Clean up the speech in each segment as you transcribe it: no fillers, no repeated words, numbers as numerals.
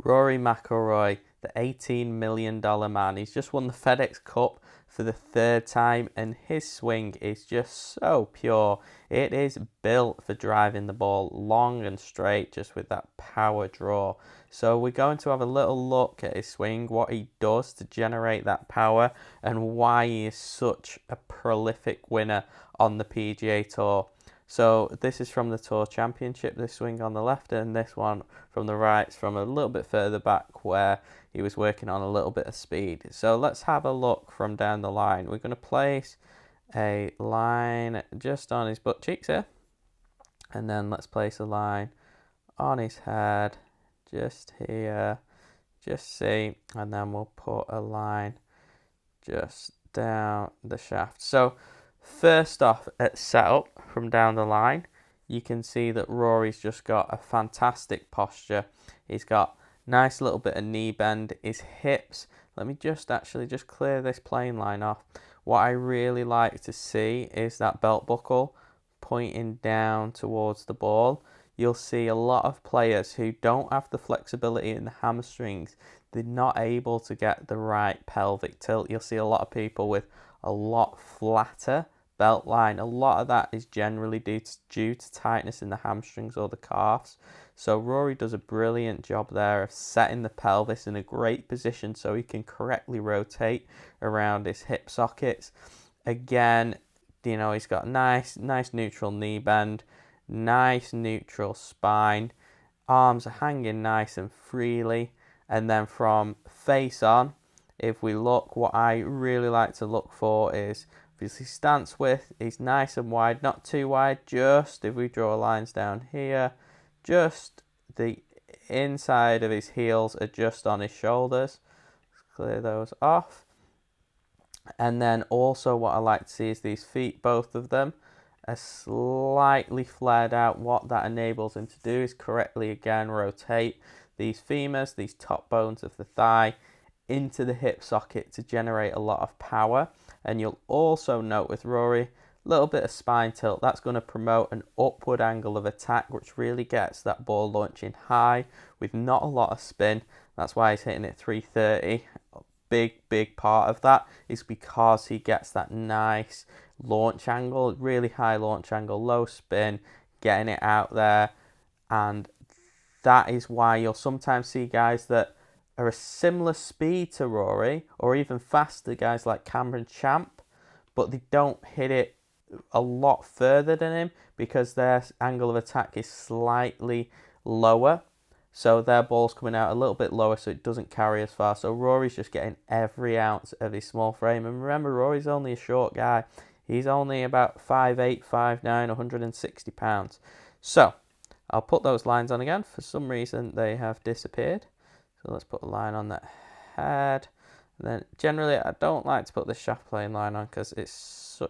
Rory McIlroy, the $18 million man. He's just won the FedEx Cup for the third time, and his swing is just so pure. It is built for driving the ball long and straight, just with that power draw. So we're going to have a little look at his swing, what he does to generate that power, and why he is such a prolific winner on the PGA Tour. So this is from the Tour Championship, this swing on the left, and this one from the right, from a little bit further back where he was working on a little bit of speed. So let's have a look from down the line. We're going to place a line just on his butt cheeks here, and then let's place a line on his head just here, just see, and then we'll put a line just down the shaft. So first off, at setup from down the line, you can see that Rory's just got a fantastic posture. He's got nice little bit of knee bend. His hips, let me just clear this plane line off. What I really like to see is that belt buckle pointing down towards the ball. You'll see a lot of players who don't have the flexibility in the hamstrings. They're not able to get the right pelvic tilt. You'll see a lot of people with a lot flatter belt line. A lot of that is generally due to tightness in the hamstrings or the calves. So Rory does a brilliant job there of setting the pelvis in a great position so he can correctly rotate around his hip sockets. Again, you know, he's got nice neutral knee bend, nice neutral spine, arms are hanging nice and freely, and then from face on, if we look, what I really like to look for is obviously stance width. He's nice and wide, not too wide, just if we draw lines down here, just the inside of his heels are just on his shoulders. Let's clear those off. And then also what I like to see is these feet, both of them are slightly flared out. What that enables him to do is correctly again rotate these femurs, these top bones of the thigh, into the hip socket to generate a lot of power. And you'll also note with Rory, a little bit of spine tilt. That's going to promote an upward angle of attack, which really gets that ball launching high with not a lot of spin. That's why he's hitting it 330. Big part of that is because he gets that nice launch angle, really high launch angle, low spin, getting it out there. And that is why you'll sometimes see guys that are a similar speed to Rory, or even faster, guys like Cameron Champ, but they don't hit it a lot further than him because their angle of attack is slightly lower. So their ball's coming out a little bit lower, so it doesn't carry as far. So Rory's just getting every ounce of his small frame. And remember, Rory's only a short guy. He's only about 5'8", 5'9", 160 pounds. So I'll put those lines on again. For some reason, they have disappeared. So let's put a line on that head. And then generally, I don't like to put the shaft plane line on because it's a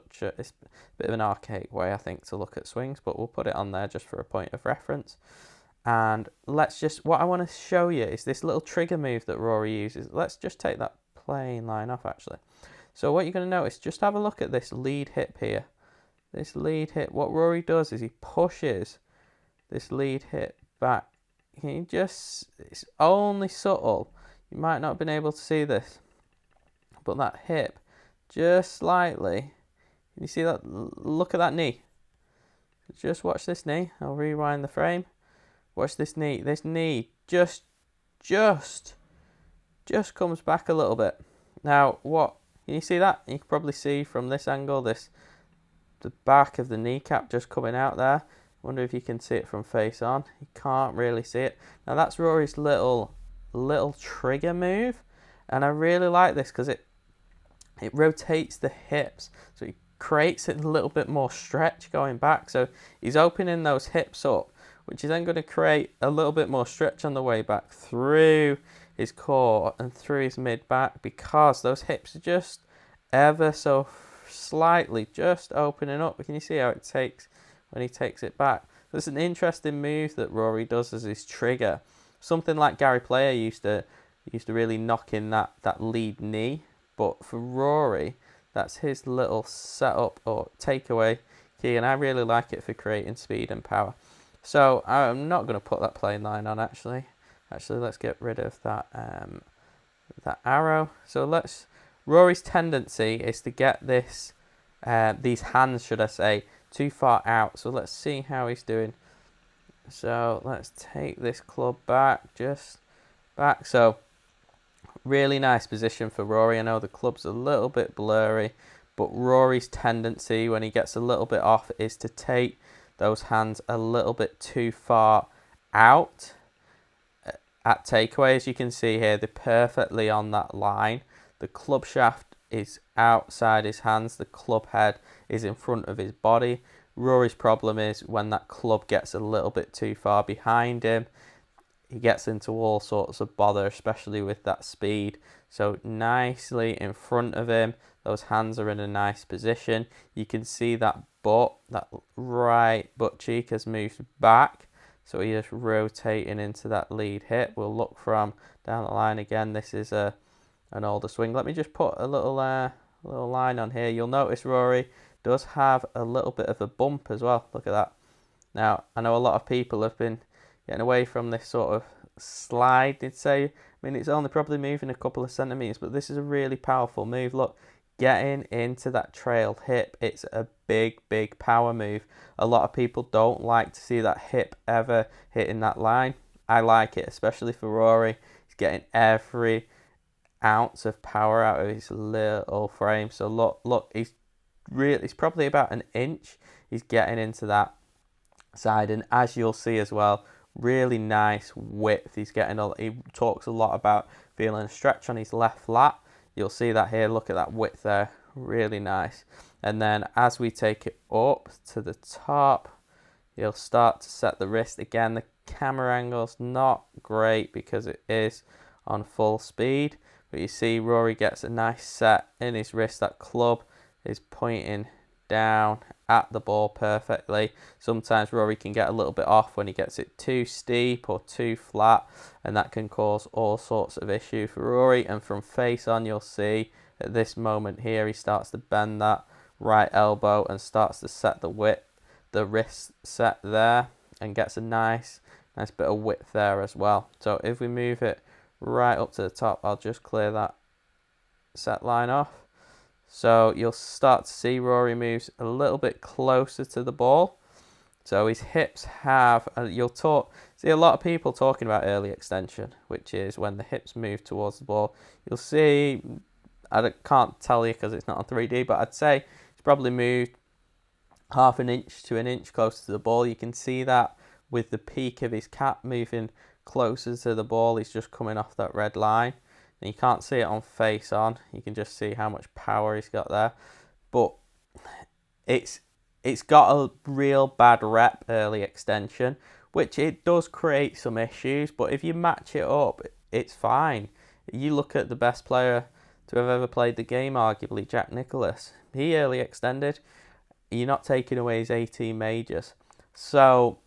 bit of an archaic way, I think, to look at swings. But we'll put it on there just for a point of reference. And what I want to show you is this little trigger move that Rory uses. Let's just take that plane line off, actually. So what you're going to notice, just have a look at this lead hip here. This lead hip, what Rory does is he pushes this lead hip back. It's only subtle. You might not have been able to see this, but that hip, just slightly. Can you see that? Look at that knee. Just watch this knee. I'll rewind the frame. Watch this knee. This knee just comes back a little bit. Now, what can you see that? You can probably see from this angle, the back of the kneecap just coming out there. Wonder if you can see it from face on. You can't really see it. Now that's Rory's little trigger move, and I really like this because it rotates the hips, so it creates a little bit more stretch going back. So he's opening those hips up, which is then going to create a little bit more stretch on the way back through his core and through his mid-back, because those hips are just ever so slightly just opening up. Can you see how it takes when he takes it back? There's an interesting move that Rory does as his trigger. Something like Gary Player used to really knock in that lead knee, but for Rory, that's his little setup or takeaway key, and I really like it for creating speed and power. So I'm not going to put that plane line on, actually. Actually, let's get rid of that that arrow. So Rory's tendency is to get these hands, should I say, too far out. So let's see how he's doing. So let's take this club back, just back. So really nice position for Rory. I know the club's a little bit blurry, but Rory's tendency when he gets a little bit off is to take those hands a little bit too far out at takeaway. As you can see here, they're perfectly on that line. The club shaft is outside his hands. The club head is in front of his body. Rory's problem is when that club gets a little bit too far behind him, he gets into all sorts of bother, especially with that speed. So nicely in front of him, those hands are in a nice position. You can see that right butt cheek has moved back. So he is rotating into that lead hip. We'll look from down the line again. This is an older swing. Let me just put a little line on here. You'll notice Rory does have a little bit of a bump as well. Look at that. Now, I know a lot of people have been getting away from this sort of slide, they'd say. I mean, it's only probably moving a couple of centimetres, but this is a really powerful move. Look, getting into that trail hip, it's a big, big power move. A lot of people don't like to see that hip ever hitting that line. I like it, especially for Rory. He's getting every ounce of power out of his little frame. So look, he's probably about an inch. He's getting into that side, and as you'll see as well, really nice width. He talks a lot about feeling a stretch on his left lat. You'll see that here. Look at that width there, really nice. And then as we take it up to the top, you'll start to set the wrist again. The camera angle's not great because it is on full speed, but you see Rory gets a nice set in his wrist. That club is pointing down at the ball perfectly. Sometimes Rory can get a little bit off when he gets it too steep or too flat, and that can cause all sorts of issues for Rory. And from face on, you'll see at this moment here, he starts to bend that right elbow and starts to set the wrist set there, and gets a nice bit of width there as well. So if we move it right up to the top, I'll just clear that set line off. So you'll start to see Rory moves a little bit closer to the ball. So his hips have, see a lot of people talking about early extension, which is when the hips move towards the ball. You'll see, can't tell you because it's not on 3D, but I'd say he's probably moved half an inch to an inch closer to the ball. You can see that with the peak of his cap moving closer to the ball. He's just coming off that red line. And you can't see it on face on. You can just see how much power he's got there. But it's got a real bad rep, early extension, which it does create some issues. But if you match it up, it's fine. You look at the best player to have ever played the game, arguably, Jack Nicklaus. He early extended. You're not taking away his 18 majors. So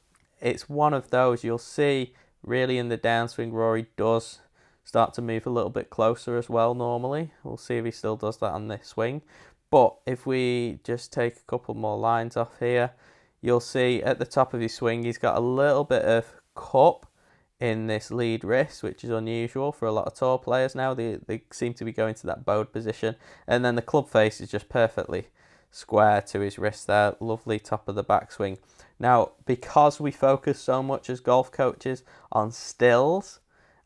it's one of those. You'll see really in the downswing, Rory does start to move a little bit closer as well normally. We'll see if he still does that on this swing. But if we just take a couple more lines off here, you'll see at the top of his swing, he's got a little bit of cup in this lead wrist, which is unusual for a lot of tour players now. They seem to be going to that bowed position. And then the club face is just perfectly square to his wrist there. Lovely top of the backswing. Now, because we focus so much as golf coaches on stills,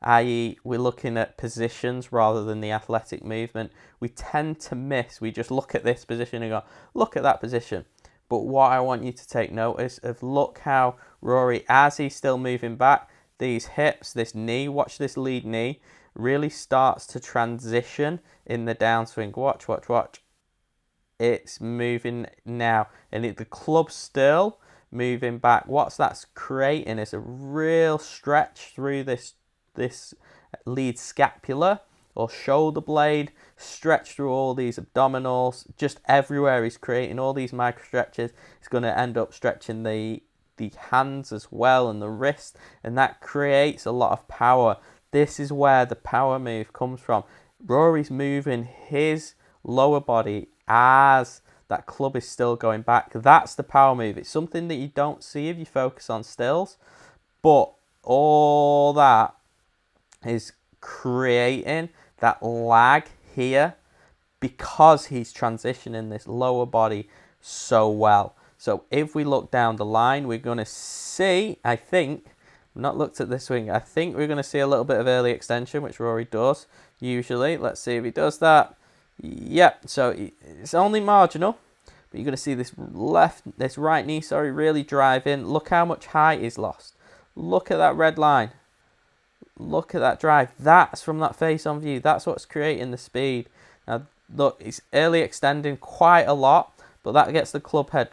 i.e. we're looking at positions rather than the athletic movement, we tend to miss. We just look at this position and go, look at that position. But what I want you to take notice of, look how Rory, as he's still moving back, these hips, this knee, watch this lead knee, really starts to transition in the downswing. Watch, watch, watch. It's moving now. And the club's still moving back. What's that's creating is a real stretch through this lead scapula or shoulder blade, stretch through all these abdominals, just everywhere. He's creating all these micro stretches. He's going to end up stretching the hands as well and the wrist, and that creates a lot of power. This is where the power move comes from. Rory's moving his lower body as that club is still going back. That's the power move. It's something that you don't see if you focus on stills, but all that is creating that lag here because he's transitioning this lower body so well. So if we look down the line, we're going to see, I think, I've not looked at this swing, I think we're going to see a little bit of early extension, which Rory does usually. Let's see if he does that. Yep, so it's only marginal, but you're going to see this right knee, really drive in. Look how much height is lost. Look at that red line. Look at that drive. That's from that face-on view. That's what's creating the speed. Now, look, it's early extending quite a lot, but that gets the club head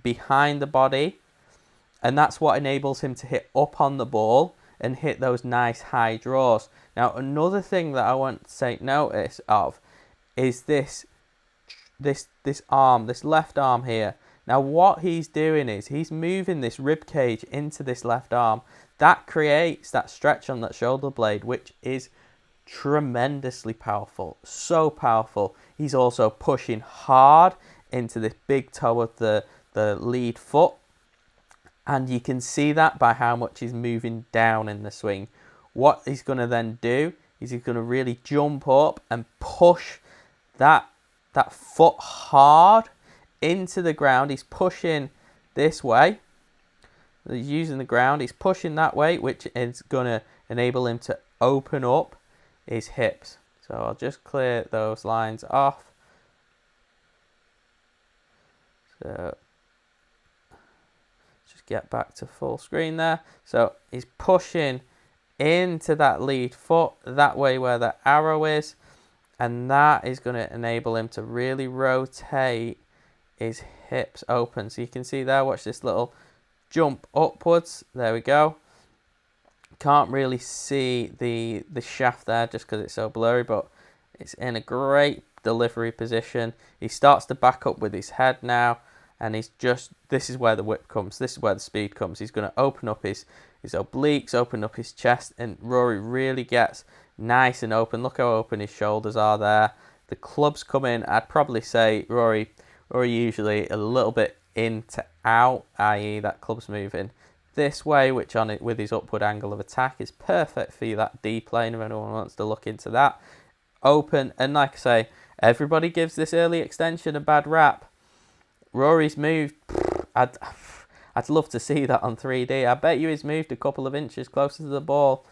behind the body, and that's what enables him to hit up on the ball and hit those nice high draws. Now, another thing that I want to take notice of is this arm, this left arm here. Now, what he's doing is he's moving this rib cage into this left arm. That creates that stretch on that shoulder blade, which is tremendously powerful. So powerful. He's also pushing hard into this big toe of the lead foot. And you can see that by how much he's moving down in the swing. What he's going to then do is he's going to really jump up and push that foot hard into the ground. He's pushing this way. He's using the ground. He's pushing that way, which is going to enable him to open up his hips. So I'll just clear those lines off. So just get back to full screen there. So he's pushing into that lead foot, that way where the arrow is, and that is going to enable him to really rotate his hips open. So you can see there, watch this little jump upwards. There we go. Can't really see the shaft there just because it's so blurry, but it's in a great delivery position. He starts to back up with his head now, and this is where the whip comes. This is where the speed comes. He's going to open up his obliques, open up his chest, and Rory really gets nice and open. Look how open his shoulders are there. The clubs come in. I'd probably say Rory usually a little bit in to out, i.e. that club's moving this way, which on it with his upward angle of attack is perfect for that D plane if anyone wants to look into that. Open, and like I say, everybody gives this early extension a bad rap. Rory's moved, I'd love to see that on 3D. I bet you he's moved a couple of inches closer to the ball,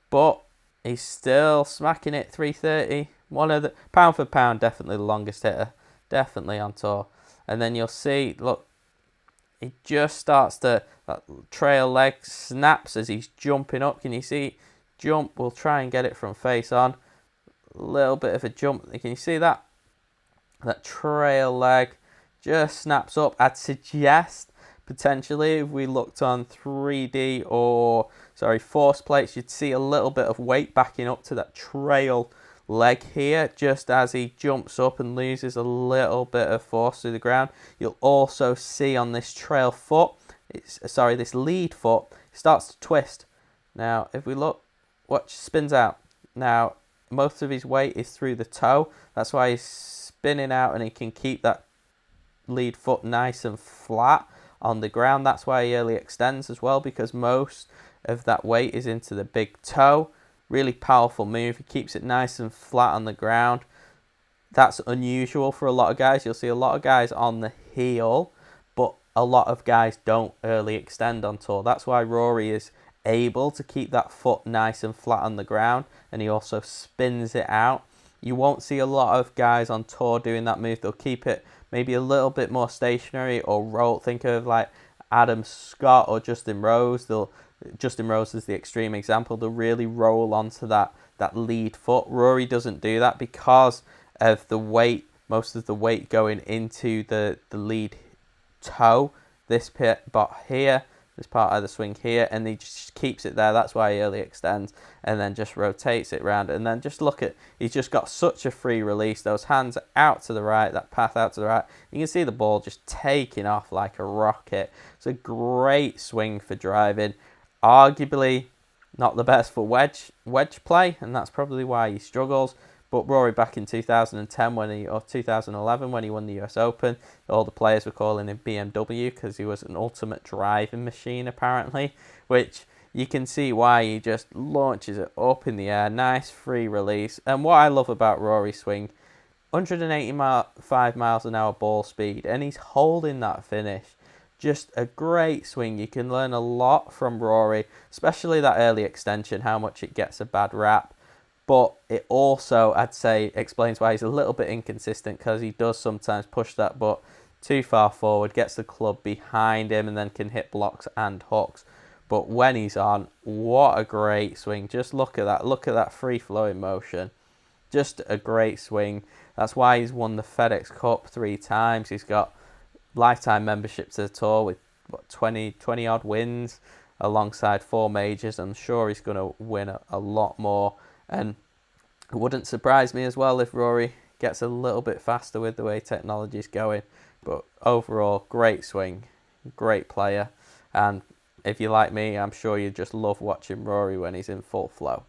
but he's still smacking it 330. One of the pound for pound, definitely the longest hitter, definitely on tour. And then you'll see, look, he just starts to, that trail leg snaps as he's jumping up. Can you see? Jump, we'll try and get it from face on. A little bit of a jump. Can you see that? That trail leg just snaps up. I'd suggest potentially if we looked on 3D or, force plates, you'd see a little bit of weight backing up to that trail leg here just as he jumps up and loses a little bit of force through the ground. You'll also see on this trail foot, this lead foot, starts to twist. Now if we look, watch, spins out. Now most of his weight is through the toe. That's why he's spinning out and he can keep that lead foot nice and flat on the ground. That's why he early extends as well, because most of that weight is into the big toe. Really powerful move. He keeps it nice and flat on the ground. That's unusual for a lot of guys. You'll see a lot of guys on the heel, but a lot of guys don't early extend on tour. That's why Rory is able to keep that foot nice and flat on the ground, and he also spins it out. You won't see a lot of guys on tour doing that move. They'll keep it maybe a little bit more stationary or roll. Think of like Adam Scott or Justin Rose. Justin Rose is the extreme example. They'll really roll onto that lead foot. Rory doesn't do that because of the weight, most of the weight going into the lead toe, this part here, this part of the swing here, and he just keeps it there. That's why he early extends and then just rotates it around. And then just look at, he's just got such a free release. Those hands are out to the right, that path out to the right. You can see the ball just taking off like a rocket. It's a great swing for driving. Arguably not the best for wedge play, and that's probably why he struggles. But Rory back in 2010 or 2011 when he won the US Open, all the players were calling him BMW because he was an ultimate driving machine apparently, which you can see why he just launches it up in the air. Nice free release. And what I love about Rory's swing, 185 miles an hour ball speed, and he's holding that finish. Just a great swing. You can learn a lot from Rory, especially that early extension, how much it gets a bad rap. But it also, I'd say, explains why he's a little bit inconsistent, because he does sometimes push that butt too far forward, gets the club behind him, and then can hit blocks and hooks. But when he's on, what a great swing. Just look at that. Look at that free-flowing motion. Just a great swing. That's why he's won the FedEx Cup 3 times. He's got lifetime membership to the tour with 20 odd wins alongside 4 majors. I'm sure he's going to win a lot more. And it wouldn't surprise me as well if Rory gets a little bit faster with the way technology's going. But overall, great swing, great player. And if you like me, I'm sure you just love watching Rory when he's in full flow.